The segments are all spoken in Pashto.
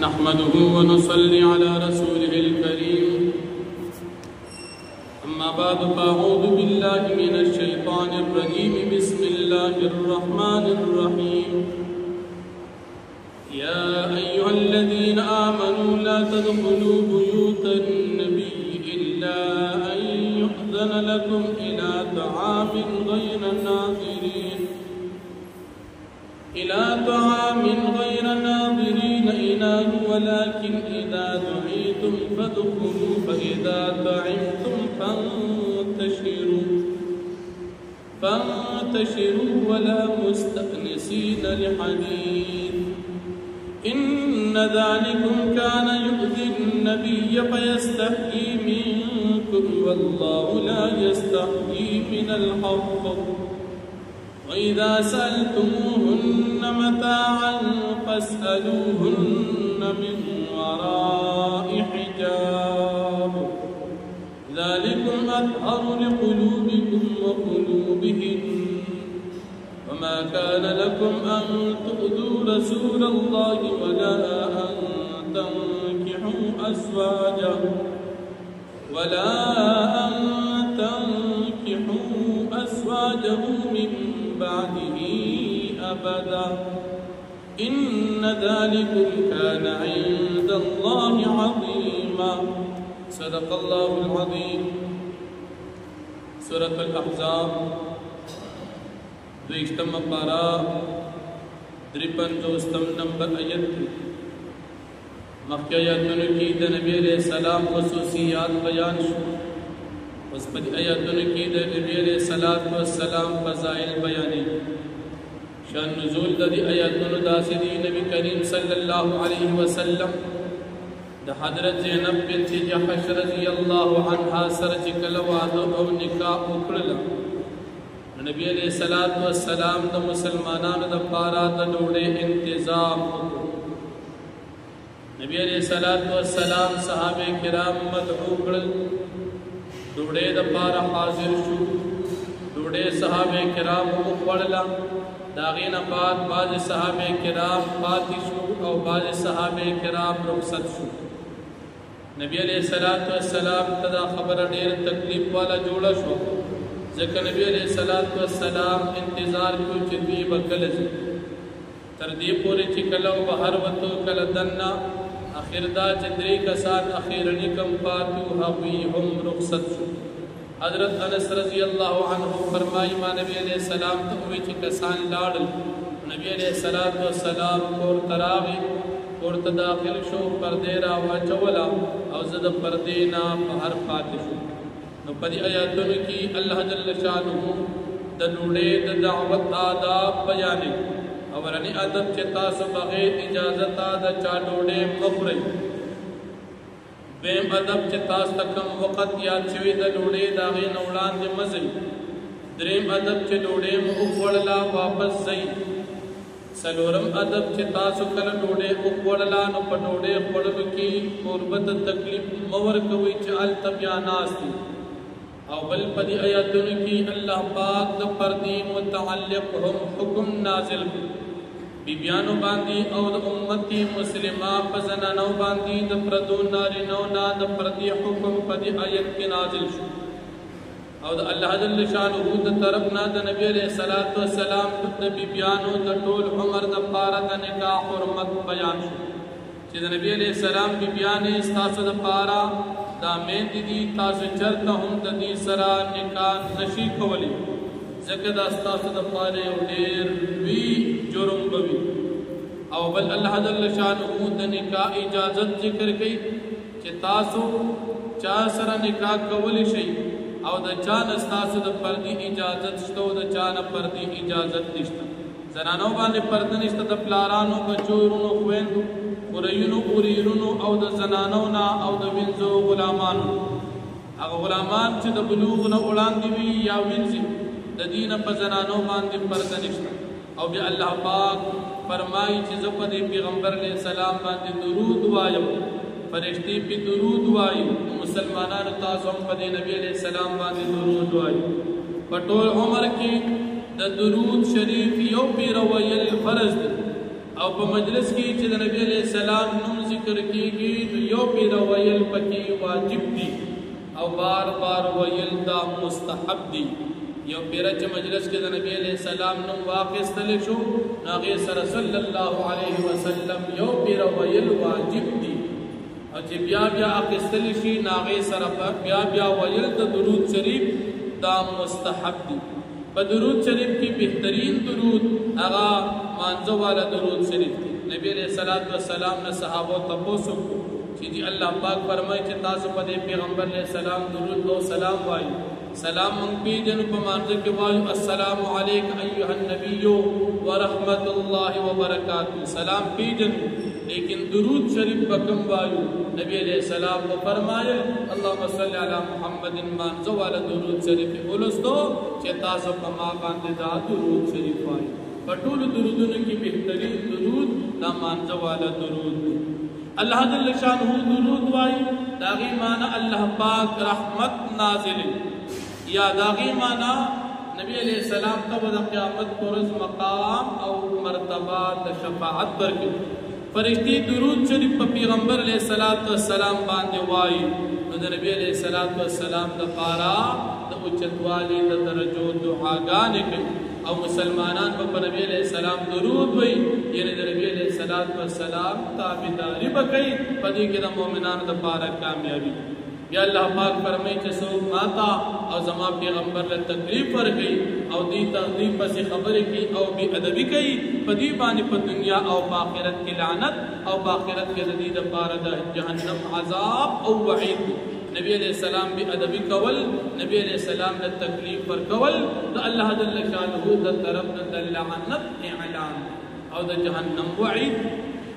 نحمده ونصلي على رسوله الكريم أما بعد فأعوذ بالله من الشيطان الرجيم بسم الله الرحمن الرحيم يا أيها الذين آمنوا لا تدخلوا بيوت النبي إلا أن يؤذن لكم إلى طعام غير ناظرين إناه ولكن إذا دعيتم فادخلوا فإذا طعمتم فانتشروا ولا مستأنسين لحديث إن ذلكم كان يؤذي النبي فيستحيي منكم والله لا يستحيي من الحق وإذا سألتموهن متاعا فاسألوهن من وراء حجاب ذلكم أطهر لقلوبكم وقلوبهن وما كان لكم أن تؤذوا رسول الله ولا أن تنكحوا أزواجه من بعده أبدا إن ذلكم كان عند الله عظيما صدق الله العظيم سورة الأحزاب دویشتم پارا 53 نمبر آیت مخی آیاتن کی د نبی علیہ السلام خصوصیات بیان شو اس پر آیاتن کی د نبی علیہ السلام فضائل بیانی شان نزول د آیاتن داسدی نبی کریم صلی اللہ علیہ وسلم د حضرت زینب بنت جحش رضی اللہ عنہا سر چکل وعدو او نکاح اکڑلا نبی علیہ السلام د مسلمانانو د پارا د ډوډۍ انتظام نبی علیہ السلام صحابه کرام مدعو کړل ډوډۍ د پارا حاضر شو ډوډۍ صحابه کرام وخوړل داغې نه بعد بعض صحابه کرام پاتې شو او بعض صحابه کرام رخصت شو نبی علیہ السلام تدا خبر ډیر تکلیف والا جوړه شو ځکه نبی علیہ السلام انتظار کو چې دوی به کله ځي تر دې پورې چې کله بهر وته کله دننه اخر دا چې درې کسان اخیرني کم پاتو هغوی هم رخصت شو حضرت انس رضی الله عنه فرمایي ما نبی علیہ السلام ته وی چې کسان لاړل نبی علیہ السلام کور تراوي کور ته داخل شو پردې را واچولا او زه د پردې نه بهر پاتې شو نو پدې آیاتونو کې الله جل شانه د ډوډۍ د دعوت آداب بیانې اولنی ادب چې تاسو بغیر اجازه تا د چا ډوډۍ مخورئ دویم ادب چې تاسو ته کوم وخت یاد شوي د ډوډۍ د هغې نه وړاندې مه ځئ دریم ادب چې ډوډۍ مو وخوړله واپس ځئ څلورم ادب چې تاسو کله ډوډۍ وخوړله نو په ډوډۍ خوړلو کې کوربه ته تکلیف مه ورکوئ چې هلته بیا ناست دي او بل پدی آیاتونو کی اللہ پاک د پردی متعلق هم حکم نازل بیبیانو باندی او د امتی مسلمہ پزنانو باندی د پردو نارینو نا د پردی حکم پدی آیت کی نازل شو او د اللہ جل شانہ د طرفنا د نبی علیہ السلام د بیبیانو د ټول عمر د پارا د نکاح حرمت بیان شو چې د نبی علیہ السلام بیبیانې ستاسو د پارا دا میندې دي تاسو چرته هم د دې سره نکاح نشي کولی ځکه دا ستاسو د پاره یو ډېر لوی جرم به وي او بل الله جل شانه د نکاح اجازت ذکر کوي چې تاسو چا سره نکاح کولی شئ او د چا نه ستاسو د پردي اجازت شته او د چا نه پردي اجازت نشته زنانو باندې پرده نشته د پلارانو بچو ورونو خویندو ورینو اوریرونو او د زنانو نه او د وینځو غلامانو هغه غلامان چې د بلوغ نه وړاندې وي یا وینځي د دین په زنانو باندې پرده نشته او بیا الله پاک فرمایي چې زه په دې پیغمبر علیه السلام باندې درود وایم فرشتي په درود وایي مسلمانانو تاسو هم په دې نبی علیه السلام باندې درود وایي په ټول عمر کې د درود شریف یو پیر ویل فرض دی او په مجلس کې چې د نبی علیہ السلام نوم ذکر کیږي نو یو پیر ویل پکې واجب دي او بار بار ویل دا مستحب دي. یو پیر چې مجلس کې د نبی علیہ السلام نوم واخیستل شو هغه سره صلی الله علیه وسلم یو پیر ویل واجب دي او چې بیا بیا اخیستل شي هغه سره بیا بیا ویل د درود شریف دا مستحب دي. په درود شریف کې بهترین درود هغه مانځه والا درود شریف دی. نبی علیہ الصلوۃ والسلام نے صحابه تپوسو چې دی الله پاک فرمایي چې تاسو په دې پیغمبر علیہ السلام درود او سلام وایي. سلام من پیجن په مانځه کې وایو السلام علیک ایها النبی ورحمت الله وبرکاته. سلام پیجن لیکن درود شریف بکم وایو. نبی علیہ السلام کو فرمایل اللهم صل علی محمد مانځه والا درود شریف ولستو چې تاسو په ما باندې دا درود شریف وایي. په ټول درودونو کې بهترین درود دا مانځه والا درود دی. الله جل شانه درود وایي داغي معنی الله پاک رحمت نازل یا داغی مانا نبی علیہ السلام تب دا قیامت پرز مقام او مرتبہ دا شفاعت برکی. فرشتی درود شریف پا پیغمبر علیہ السلام باندے وائی نو دا نبی علیہ السلام دا پارا دا اچتوالی دا درجو دعاگانے کی او مسلمانان پا نبی علیہ السلام درود وی یعنی دا نبی علیہ السلام تابداری بکی پا دی که دا مومنان دا پارا کامیابی. یا اللہ پاک فرمائی چې څوک ماتا او زما پیغمبر له تکلیف ورکړي او دی تغلیب پسې خبرې کوي او بې ادبي کوي په دې باندې په دنیا او په آخرت کې لعنت او په آخرت کې د دې دپاره د جهنم عذاب او وعید. نبی علیہ السلام بې ادبي کول نبی علیہ السلام له تکلیف ورکول د الله جل شانه د طرف نه د لعنت اعلان او د جهنم وعید.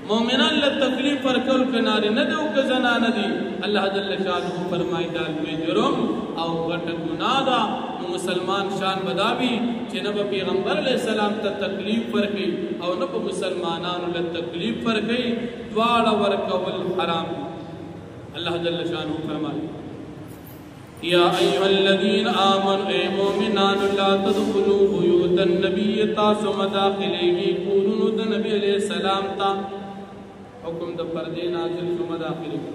مومنان له تکلیف ورکول که نارینه دی او که زنانه دي الله جل شانه فرمایي دا لوی جرم او غټه ګناه ده. نو مسلمان شان بداوي چې نه به پیغمبر علیہ السلام ته تکلیف ورکړي او نه به مسلمانانو له تکلیف ورکړي دواړه ورکول حرام دي. الله جل شانه فرمایي یا ایها الذین آمنوا اے مومنان لا تدخلوا بیوت النبی تاسو مداخلېږي کورونو د نبی علیہ السلام ته حکم د پردې نازل شو مداخلېږي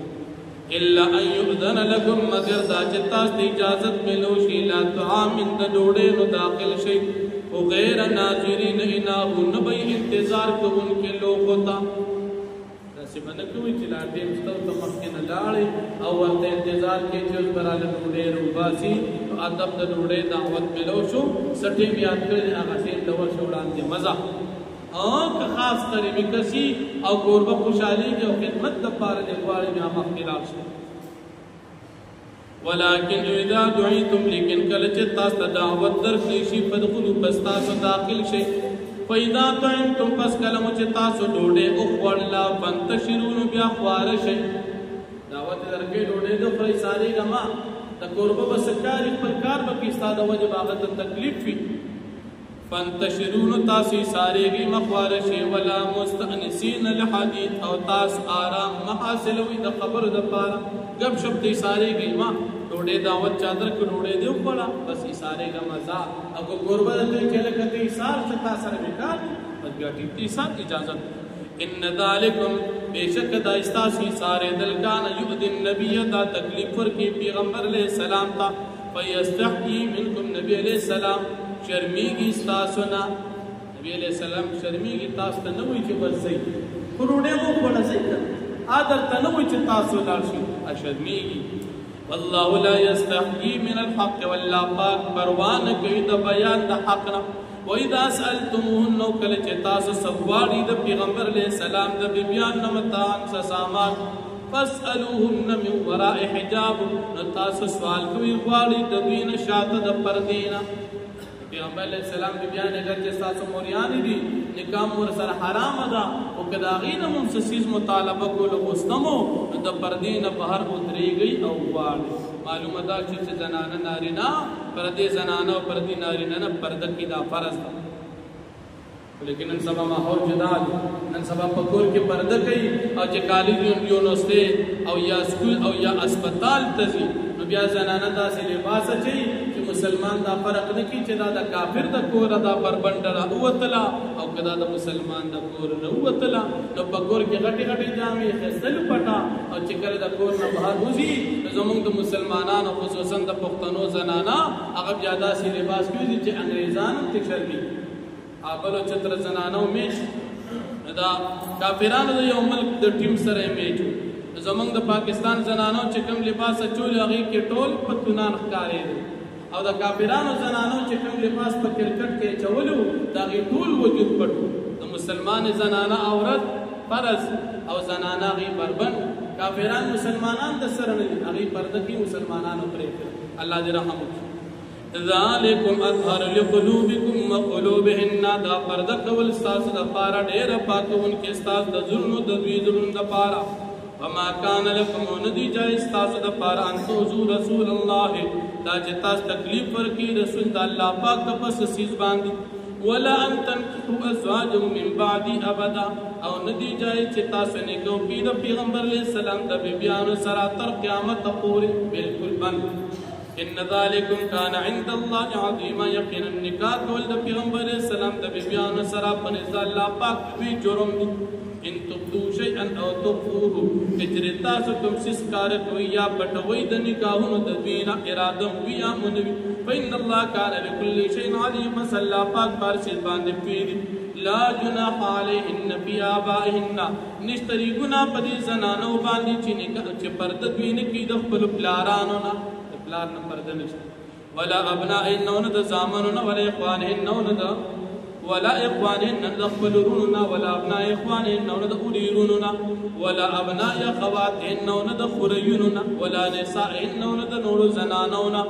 الا ان یؤذن لکم مگر دا چې تاسو ته اجازت ملو شي لا طعام د ډوډۍ نو داخل شي او غیر ناظرین اناه نبی انتظار کوونکې لوگ ہوتا داسې به نه کوي چې لا ټیم ستاسو ته مخکې نه لاړې او ورته انتظار کوي چې اوس به راله ډوډۍ روباسي نو ادب د ډوډۍ دعوت ملو شو څه ټیم یاد کړی هغه ټیم ته ورشي وړاندې مزه که خاص قریبی کسی او قربه خوشحالی کی او خدمت دپاره دی غواړي بیا مخکې لاړ شي. ولکن اذا دعیتم لیکن کله چې تاسو ته دعوت درکړل شي فادخلوا پس تاسو داخل شئ. فاذا طعمتم پس کله مو چې تاسو ډوډۍ وخوړله فانتشروا بیا خواره شئ. دعوت درکړې ډوډۍ د خورئ سارېږه ما د قربه به څه کار خپل کار به کې ستا د وجې به هغه ته تکلیف وي. فانتشرون تاسی سارېږي مخواره شي ولا مستأنسین لحدیث او تاس آرام محاصلوي د خبرو دپاره ګپ شپ دی سارېږي ما ډوډۍ دعوت چادر کې ډوډۍ دی وخوړه بس ایسارېږه مزه او که قربه درته چې لکه ته ایسار چې تا سره بېکار بس بیا ټیک دی ایسار اجازت. ان ذالکم بېشک دا ستاسې ایسارېدل کانه یؤذي النبي دا تکلیف ورکړي پیغمبر علیه السلام ته فیستحیي منکم نبی علیه السلام شرمیږي ستاسو نه. نبی علیہ السلام شرمیږي تاسو ته نه وایي چې بس ځئ خو ډوډۍ مو وخوړه ځئ کنه درته نه وایي چې تاسو لاړ شئ شرمیږي. والله لا یستحیي من الحق والله پاک پروا نه کوي د بیان د حق نه. واذا سألتموهن کله چې تاسو څه غواړئ د پیغمبر علیه السلام د بیبیان نه متاعا څه سامان فاسألوهن من وراء حجاب نو تاسو سوال کوئ غواړئ د دوی نه شاته د پردې نه. پیغمبر علیہ السلام بیان اگر چې تاسو موریانې دي نکاح ور سره حرام ده او که د هغې نه مو څه څیز مطالبه کولو غوښتمو نو د پردې نه بهر ودرېږئ او غواړئ. معلومه ده چې زنانه نارینه پردې زنانه او پردې نارینه نه پرده کې دا فرض ده. لیکن نن سبا ماحول جدا دی. نن سبا په کور کې پرده کوي او چې کالج یونیورسټۍ او یا سکول او یا اسپتال ته ځي نو بیا زنانه داسې لباس اچوي چې مسلمان دا فرق نه کی چې دا د کافر د کور دا بربند را اوتلا او کدا د مسلمان د کور نه اوتلا نو په کور کې غټي غټي جامې خسل پټا او چې کله د کور نه بهر وځي زمونږ د مسلمانانو خصوصا د پښتنو زنانا هغه زیاده سي لباس کوي چې انګريزان ته شرمي اپلو چتر زنانو میش دا کافرانو د یو ملک د ټیم سره میچو زمونږ د پاکستان زنانو چې کوم لباس چول هغه کې ټول پتونان ښکارې او د کافرانو زنانو چې کوم لباس په کرکټ کې چولو دا غي ټول وجود پټو د مسلمان زنانه عورت فرض او زنانه غي بربند کافران مسلمانان د سره نه هغه پرده کې مسلمانانو پرې الله دې رحم وکړي ذالکم اطهر لقلوبکم وقلوبهن دا پرده کول تاسو د پاره ډېر پاکون کې تاسو د ظلم د دوی ظلم د پاره وما كان لكم ندی جائز تاسو د پاره ان توزو رسول الله دا چې تاسو تکلیف ورکی رسول د الله پاک د پس سیز باندې ولا ان تنكحوا ازواجهم من بعد ابدا او ندی جائز چې تاسو نه کو پیغمبر علیہ السلام د بیبیانو سره تر قیامت پورې بالکل بند ان ذالکم کان عند الله عظیما یقینا نکاح کول د پیغمبر علیہ السلام د بیبیانو سره پنځ الله پاک وی جرم دی ان تبدو شيئا او تخفوه اجرتا سو کوم سس کار کوي یا پټوي د نکاحونو د دین اراده وی یا منوي فإن الله كان لكل شيء عليما صلى پاک بار سے باندې پیری لا جناح عليهن في آبائهن نشتري گنا پدې زنانو باندې چې پرده دوی نه کی د خپل پلارانو نه پلار نه پرده نشته ولا ابنائهن د زامنو ولا اخوانهن ولا اخوانهن دخلروننا ولا ابناء اخوانهن ند اوليروننا ولا ابناء اخواتهن ند خريوننا ولا نسائهن ند نور زنانونا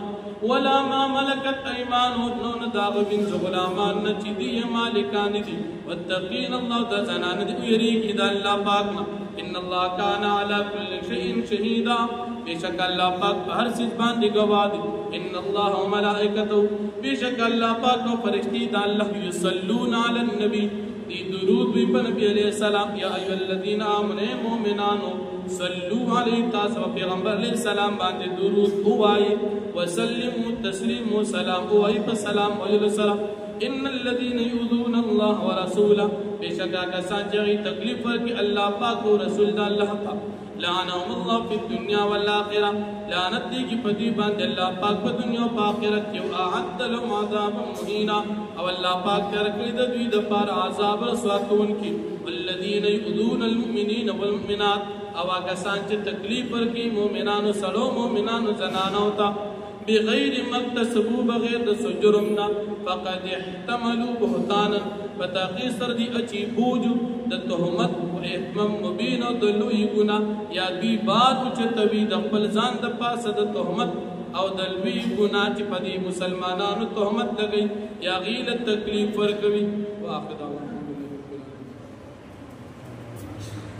ولا ما ملكت ايمانهن ند غبن غلامان نچدي مالکان دي واتقين الله ذا زنان دي يريك اذا الله پاکنا ان الله كان على كل شيء شهيدا بشك الله پاک ہر چیز باندې گواہ دي ان الله وملائكته بشك الله پاک او فرشتي د الله يصلون على النبي دي درود وی په نبی عليه السلام يا ايها الذين امنوا مؤمنانو صلوا عليه تاسو پیغمبر علیہ السلام باندې درود وایي وسلموا تسلیم و سلام وایي په سلام علیه السلام ان الذين يؤذون الله ورسوله بشکا کسان چې تکلیف ورکړي الله پاک او رسول د الله پاک لعنهم الله في الدنيا والاخره لعنت دي کی پدی باندې الله پاک په دنیا او آخرت کې اعد لهم عذاب مهینا او الله پاک درکړي د دوی د پر عذاب رسوا کوونکی والذین یؤذون المؤمنین والمؤمنات او کسان چې تکلیف ورکړي مؤمنانو سره مؤمنانو زنانو ته بغیر مکتسبو بغیر د سجرمنا فقد احتملوا بهتانا فتاقی سر دی اچی بوجو د تهمت و احمم مبین او د لوی گنا یا دوی بات چتوی د خپل ځان د پاسه د تهمت او د لوی گنا چې په دې مسلمانانو تهمت لګي یا غیله تکلیف ورکوي واخر